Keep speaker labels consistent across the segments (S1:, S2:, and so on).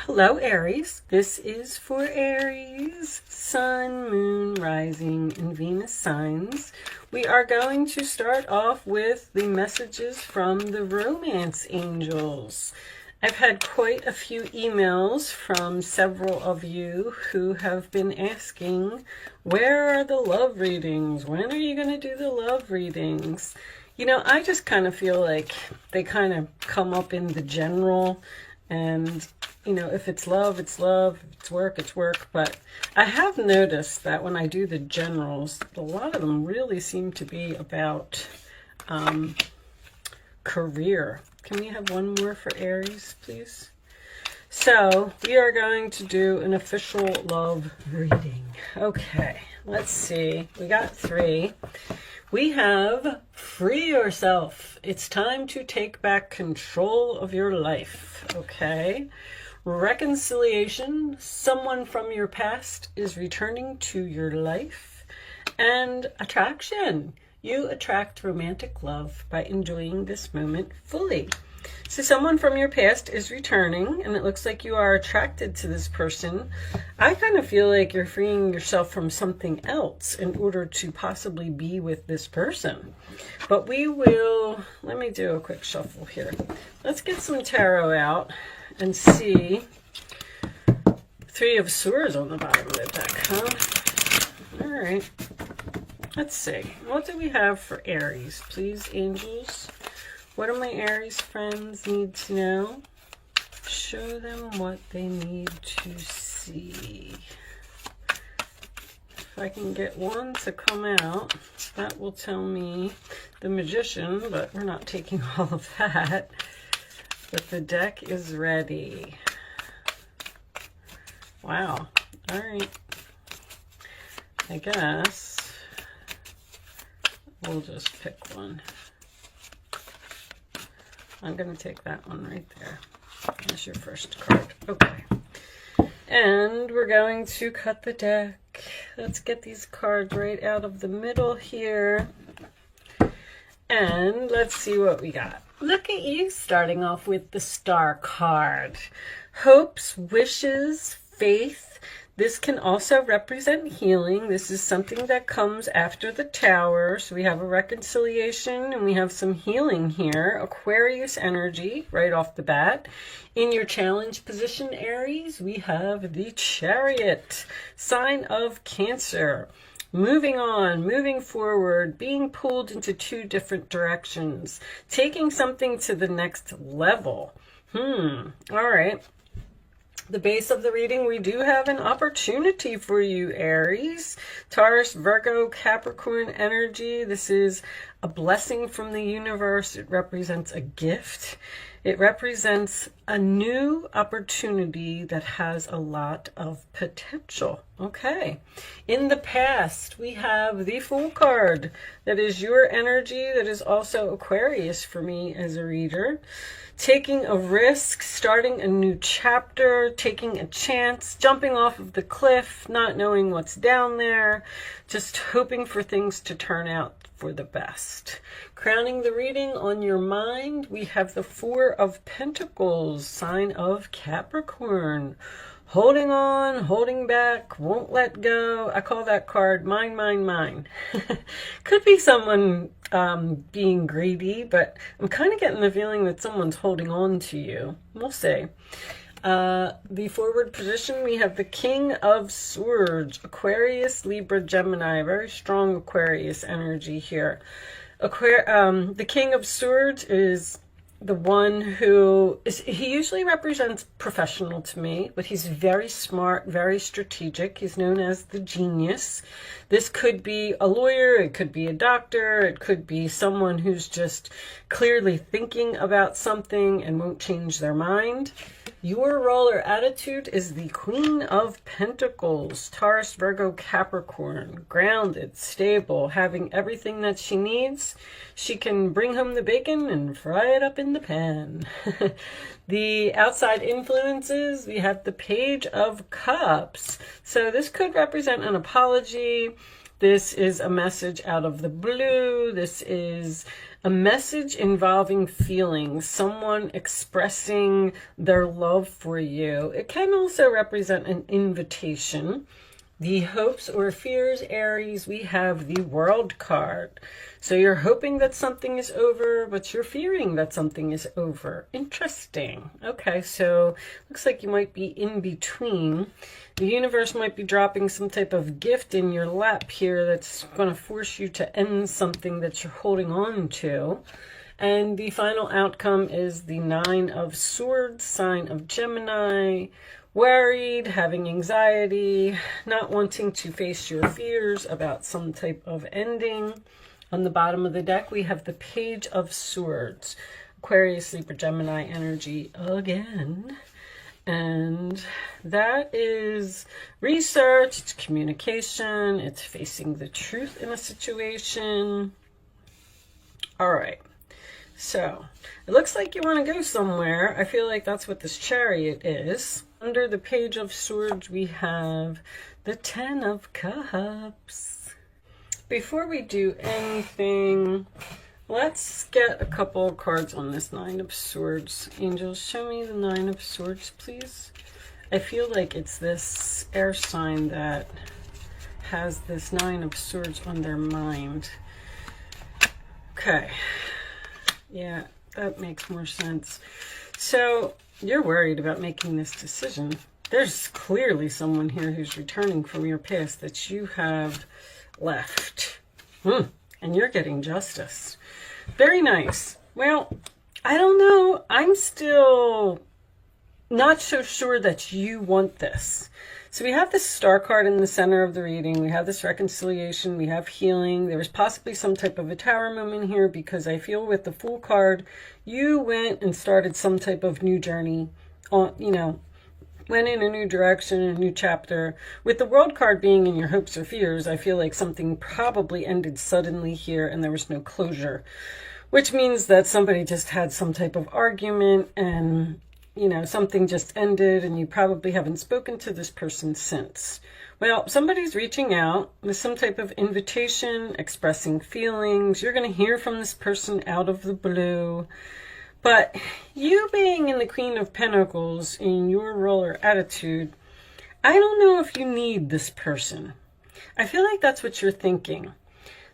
S1: Hello Aries, this is for Aries, Sun, Moon, Rising, and Venus signs. We are going to start off with the messages from the romance angels. I've had quite a few emails from several of you who have been asking, where are the love readings? When are you going to do the love readings? You know, I just kind of feel like they kind of come up in the general, and you know, if it's love, it's love. If it's work, it's work. But I have noticed that when I do the generals, a lot of them really seem to be about career. Can we have one more for Aries, please? So we are going to do an official love reading. Okay, let's see. We got 3. We have free yourself. It's time to take back control of your life. Okay. Reconciliation. Someone from your past is returning to your life. And attraction. You attract romantic love by enjoying this moment fully. So someone from your past is returning, and it looks like you are attracted to this person. I kind of feel like you're freeing yourself from something else in order to possibly be with this person. But we will, let me do a quick shuffle here. Let's get some tarot out and see. 3 of Swords on the bottom of the deck, huh? All right. Let's see. What do we have for Aries? Please, angels. What do my Aries friends need to know? Show them what they need to see. If I can get one to come out, that will tell me the Magician, but we're not taking all of that. But the deck is ready. Wow. All right. I guess we'll just pick one. I'm going to take that one right there. That's your first card. Okay. And we're going to cut the deck. Let's get these cards right out of the middle here. And let's see what we got. Look at you starting off with the Star card. Hopes, wishes, faith. This can also represent healing. This is something that comes after the Tower. So we have a reconciliation and we have some healing here. Aquarius energy right off the bat. In your challenge position, Aries, we have the Chariot, sign of Cancer. Moving on, moving forward, being pulled into 2 different directions, taking something to the next level. All right. The base of the reading, we do have an opportunity for you, Aries. Taurus, Virgo, Capricorn energy. This is a blessing from the universe. It represents a gift. It represents a new opportunity that has a lot of potential. Okay. In the past, we have the Fool card. That is your energy. That is also Aquarius for me as a reader. Taking a risk, starting a new chapter, taking a chance, jumping off of the cliff, not knowing what's down there, just hoping for things to turn out for the best. Crowning the reading on your mind, we have the 4 of Pentacles, sign of Capricorn. Holding on, holding back, won't let go. I call that card mine, mine, mine. Could be someone being greedy, but I'm kind of getting the feeling that someone's holding on to you. We'll see. The forward position, we have the King of Swords, Aquarius, Libra, Gemini. Very strong Aquarius energy here. The King of Swords is the one who is, he usually represents professional to me, but he's very smart, very strategic. He's known as the genius. This could be a lawyer, it could be a doctor, it could be someone who's just clearly thinking about something and won't change their mind. Your role or attitude is the Queen of Pentacles, Taurus, Virgo, Capricorn, grounded, stable, having everything that she needs. She can bring home the bacon and fry it up in the pan. The outside influences, we have the Page of Cups. So this could represent an apology. This is a message out of the blue. This is A message involving feelings, someone expressing their love for you. It can also represent an invitation. The hopes or fears, Aries, we have the World card. So you're hoping that something is over, but you're fearing that something is over. Interesting. Okay, so looks like you might be in between. The universe might be dropping some type of gift in your lap here that's going to force you to end something that you're holding on to. And the final outcome is the 9 of Swords, sign of Gemini. Worried, having anxiety, not wanting to face your fears about some type of ending. On the bottom of the deck, we have the Page of Swords. Aquarius, Libra, Gemini energy again. And that is research, it's communication, it's facing the truth in a situation. All right. So, it looks like you want to go somewhere. I feel like that's what this Chariot is. Under the Page of Swords, we have the 10 of Cups. Before we do anything, let's get a couple of cards on this 9 of Swords. Angels, show me the 9 of Swords, please. I feel like it's this air sign that has this 9 of Swords on their mind. Okay. Yeah, that makes more sense. So, you're worried about making this decision. There's clearly someone here who's returning from your past that you have left. And you're getting justice. Very nice. Well, I don't know. I'm still not so sure that you want this. So we have this Star card in the center of the reading. We have this reconciliation. We have healing. There was possibly some type of a Tower moment here because I feel with the Fool card, you went and started some type of new journey. Went in a new direction, a new chapter. With the World card being in your hopes or fears, I feel like something probably ended suddenly here and there was no closure. Which means that somebody just had some type of argument and something just ended and you probably haven't spoken to this person since. Well, somebody's reaching out with some type of invitation, expressing feelings. You're going to hear from this person out of the blue. But you being in the Queen of Pentacles in your role or attitude, I don't know if you need this person. I feel like that's what you're thinking.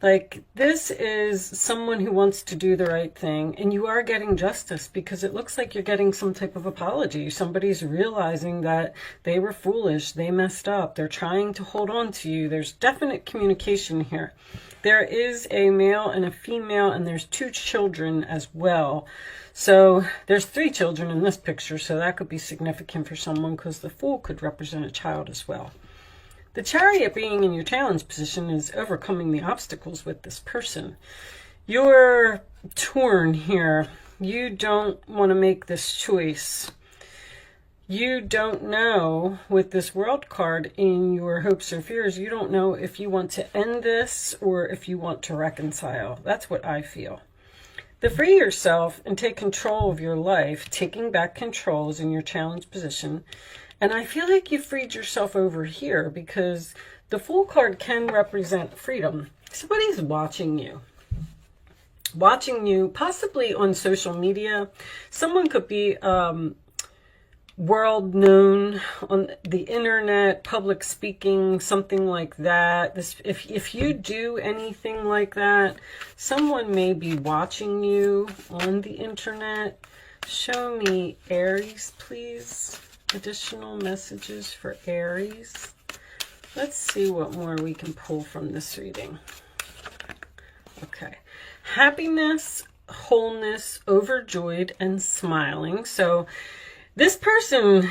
S1: Like, this is someone who wants to do the right thing, and you are getting justice because it looks like you're getting some type of apology. Somebody's realizing that they were foolish, they messed up, they're trying to hold on to you. There's definite communication here. There is a male and a female, and there's 2 children as well. So there's 3 children in this picture, so that could be significant for someone because the Fool could represent a child as well. The Chariot being in your challenge position is overcoming the obstacles with this person. You're torn here. You don't want to make this choice. You don't know, with this World card in your hopes or fears, you don't know if you want to end this or if you want to reconcile. That's what I feel. To free yourself and take control of your life, taking back control is in your challenge position. And I feel like you freed yourself over here because the Fool card can represent freedom. Somebody's watching you. Watching you, possibly on social media. Someone could be world known on the internet, public speaking, something like that. If you do anything like that, someone may be watching you on the internet. Show me Aries, please. Additional messages for Aries. Let's see what more we can pull from this reading. Okay. Happiness, wholeness, overjoyed, and smiling. So this person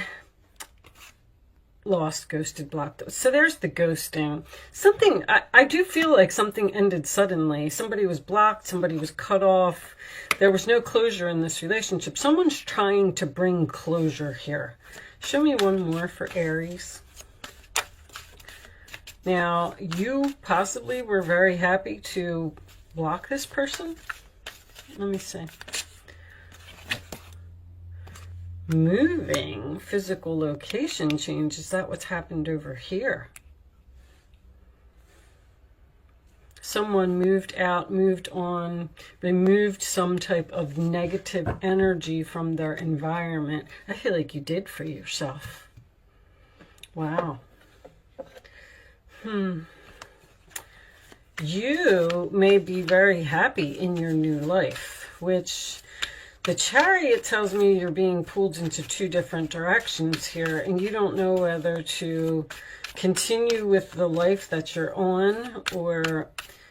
S1: lost, ghosted, blocked. So there's the ghosting. Something, I do feel like something ended suddenly. Somebody was blocked, somebody was cut off. There was no closure in this relationship. Someone's trying to bring closure here. Show me one more for Aries. Now, you possibly were very happy to block this person. Let me see. Moving, physical location change. Is that what's happened over here? Someone moved out, moved on, removed some type of negative energy from their environment. I feel like you did for yourself. Wow. You may be very happy in your new life, which the Chariot tells me you're being pulled into two different directions here, and you don't know whether to continue with the life that you're on, or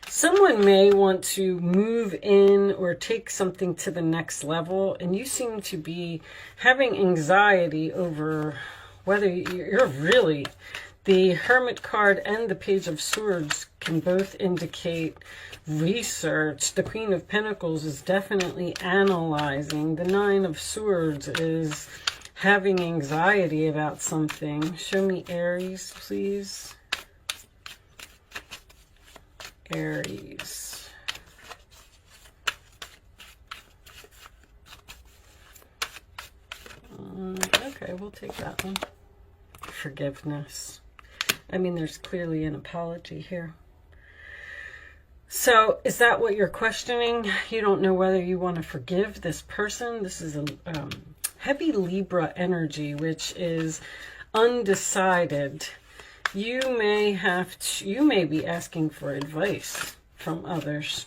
S1: someone may want to move in or take something to the next level, and you seem to be having anxiety over whether you're really... The Hermit card and the Page of Swords can both indicate research. The Queen of Pentacles is definitely analyzing. The Nine of Swords is having anxiety about something. Show me Aries, please. Aries. Okay, we'll take that one. Forgiveness. I mean, there's clearly an apology here. So, is that what you're questioning? You don't know whether you want to forgive this person. This is a heavy Libra energy, which is undecided. You may be asking for advice from others.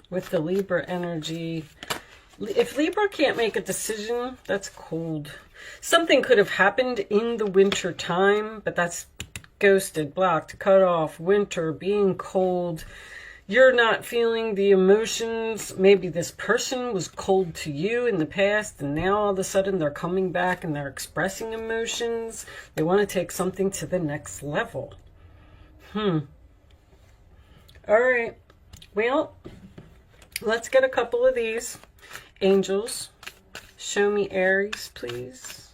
S1: With the Libra energy, if Libra can't make a decision, that's cold. Something could have happened in the winter time, but that's ghosted, blocked, cut off, winter, being cold. You're not feeling the emotions. Maybe this person was cold to you in the past, and now all of a sudden they're coming back and they're expressing emotions. They want to take something to the next level. All right. Well, let's get a couple of these. Angels, show me Aries, please.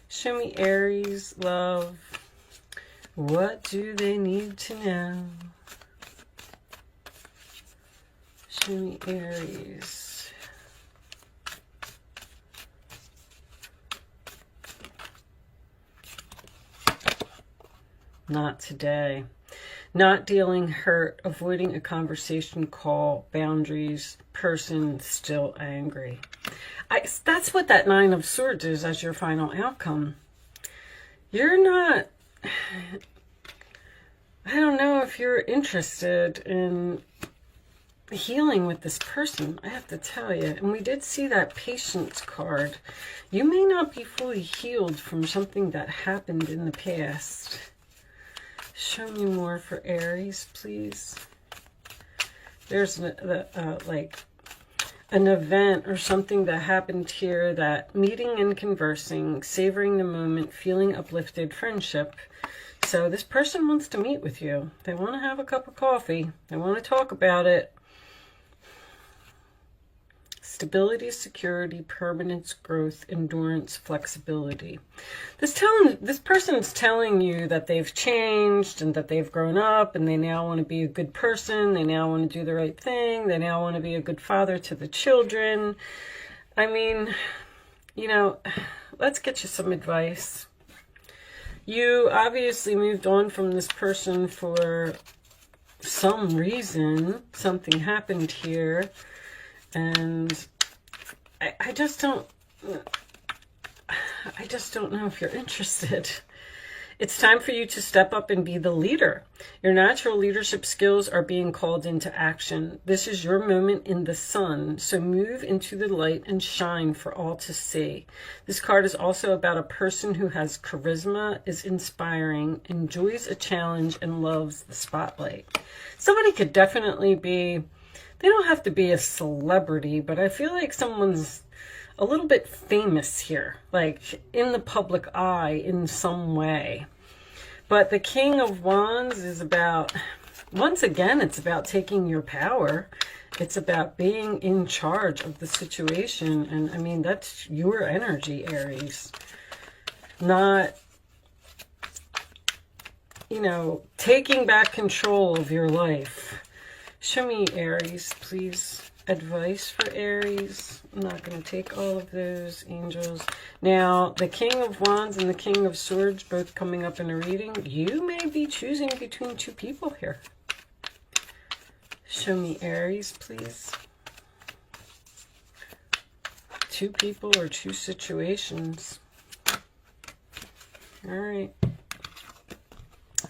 S1: Show me Aries, love. What do they need to know? Show me Aries. Not today. Not dealing, hurt, avoiding a conversation, call, boundaries, person still angry. That's what that Nine of Swords is as your final outcome. You're not... I don't know if you're interested in healing with this person, I have to tell you. And we did see that Patience card. You may not be fully healed from something that happened in the past. Show me more for Aries, please. There's like an event or something that happened here, that meeting and conversing, savoring the moment, feeling uplifted, friendship. So this person wants to meet with you. They want to have a cup of coffee. They want to talk about it. Stability, security, permanence, growth, endurance, flexibility. This person's telling you that they've changed and that they've grown up and they now want to be a good person. They now want to do the right thing. They now want to be a good father to the children. I mean, you know, let's get you some advice. You obviously moved on from this person for some reason. Something happened here. And I just don't know if you're interested. It's time for you to step up and be the leader. Your natural leadership skills are being called into action. This is your moment in the sun, so move into the light and shine for all to see. This card is also about a person who has charisma, is inspiring, enjoys a challenge, and loves the spotlight. Somebody could definitely be... They don't have to be a celebrity, but I feel like someone's a little bit famous here, like in the public eye in some way. But the King of Wands is about, once again, it's about taking your power. It's about being in charge of the situation. And I mean, that's your energy, Aries. Not, you know, taking back control of your life. Show me Aries, please. Advice for Aries. I'm not going to take all of those, angels. Now, the King of Wands and the King of Swords both coming up in a reading. You may be choosing between two people here. Show me Aries, please. 2 people or 2 situations. All right.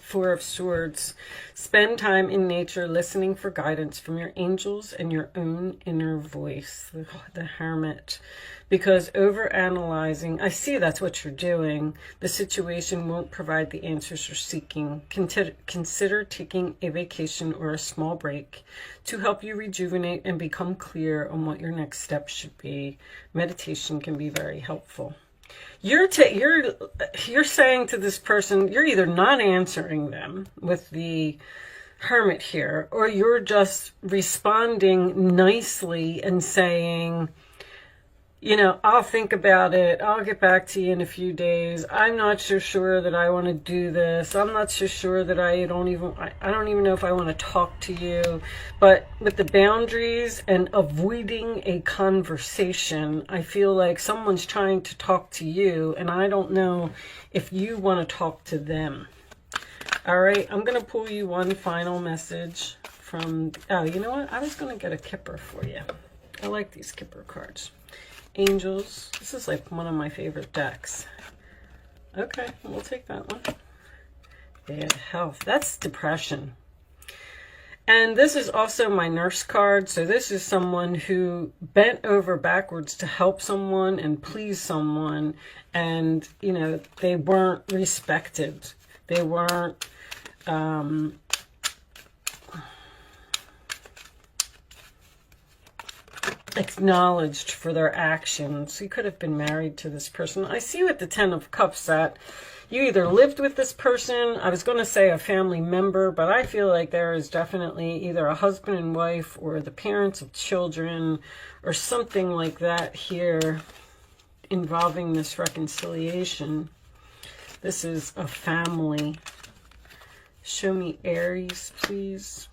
S1: 4 of Swords. Spend time in nature listening for guidance from your angels and your own inner voice, the Hermit. Because overanalyzing, I see that's what you're doing. The situation won't provide the answers you're seeking. Consider taking a vacation or a small break to help you rejuvenate and become clear on what your next step should be. Meditation can be very helpful. You're saying to this person, you're either not answering them with the Hermit here, or you're just responding nicely and saying, you know, I'll think about it. I'll get back to you in a few days. I'm not so sure that I want to do this. I'm not so sure that I don't even know if I want to talk to you. But with the boundaries and avoiding a conversation, I feel like someone's trying to talk to you, and I don't know if you want to talk to them. All right, I'm going to pull you one final message from, oh, you know what? I was going to get a Kipper for you. I like these Kipper cards. Angels. This is like one of my favorite decks. Okay, we'll take that one. Bad health. That's depression. And this is also my Nurse card. So this is someone who bent over backwards to help someone and please someone. And, you know, they weren't respected. They weren't acknowledged for their actions. You could have been married to this person. I see with the 10 of Cups that you either lived with this person, I was going to say a family member, but I feel like there is definitely either a husband and wife or the parents of children or something like that here involving this reconciliation. This is a family. Show me Aries, please.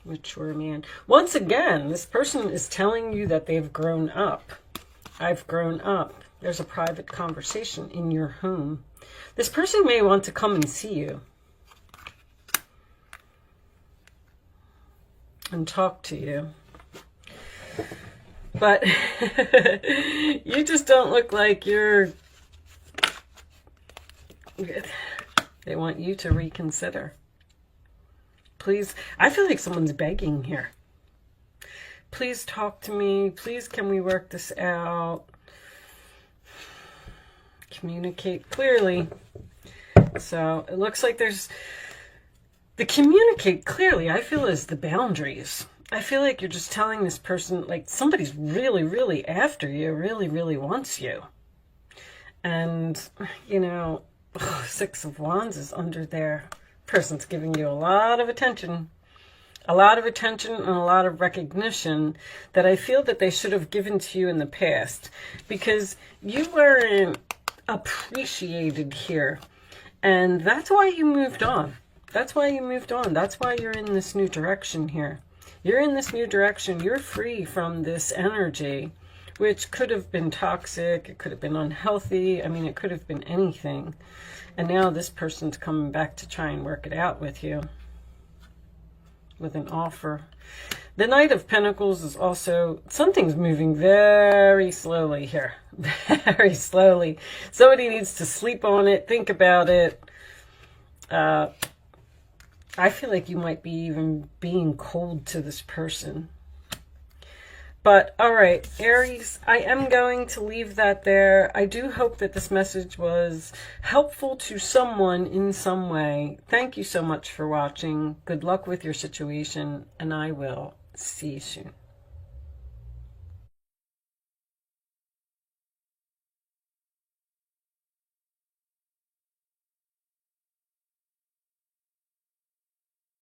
S1: Mature man. Once again, this person is telling you that they've grown up. I've grown up. There's a private conversation in your home. This person may want to come and see you and talk to you. But you just don't look like you're... They want you to reconsider. Please, I feel like someone's begging here. Please talk to me. Please, can we work this out? Communicate clearly. So it looks like there's the communicate clearly, I feel, is the boundaries. I feel like you're just telling this person, like, somebody's really, really after you, really, really wants you. And, you know, 6 of Wands is under there. Person's giving you a lot of attention and a lot of recognition that I feel that they should have given to you in the past, because you weren't appreciated here, and that's why you moved on. That's why you moved on. That's why you're in this new direction here. You're in this new direction. You're free from this energy, which could have been toxic. It could have been unhealthy. I mean, it could have been anything. And now this person's coming back to try and work it out with you with an offer. The Knight of Pentacles is also, something's moving very slowly here. Very slowly. Somebody needs to sleep on it, think about it. I feel like you might be even being cold to this person. But, all right, Aries, I am going to leave that there. I do hope that this message was helpful to someone in some way. Thank you so much for watching. Good luck with your situation, and I will see you soon.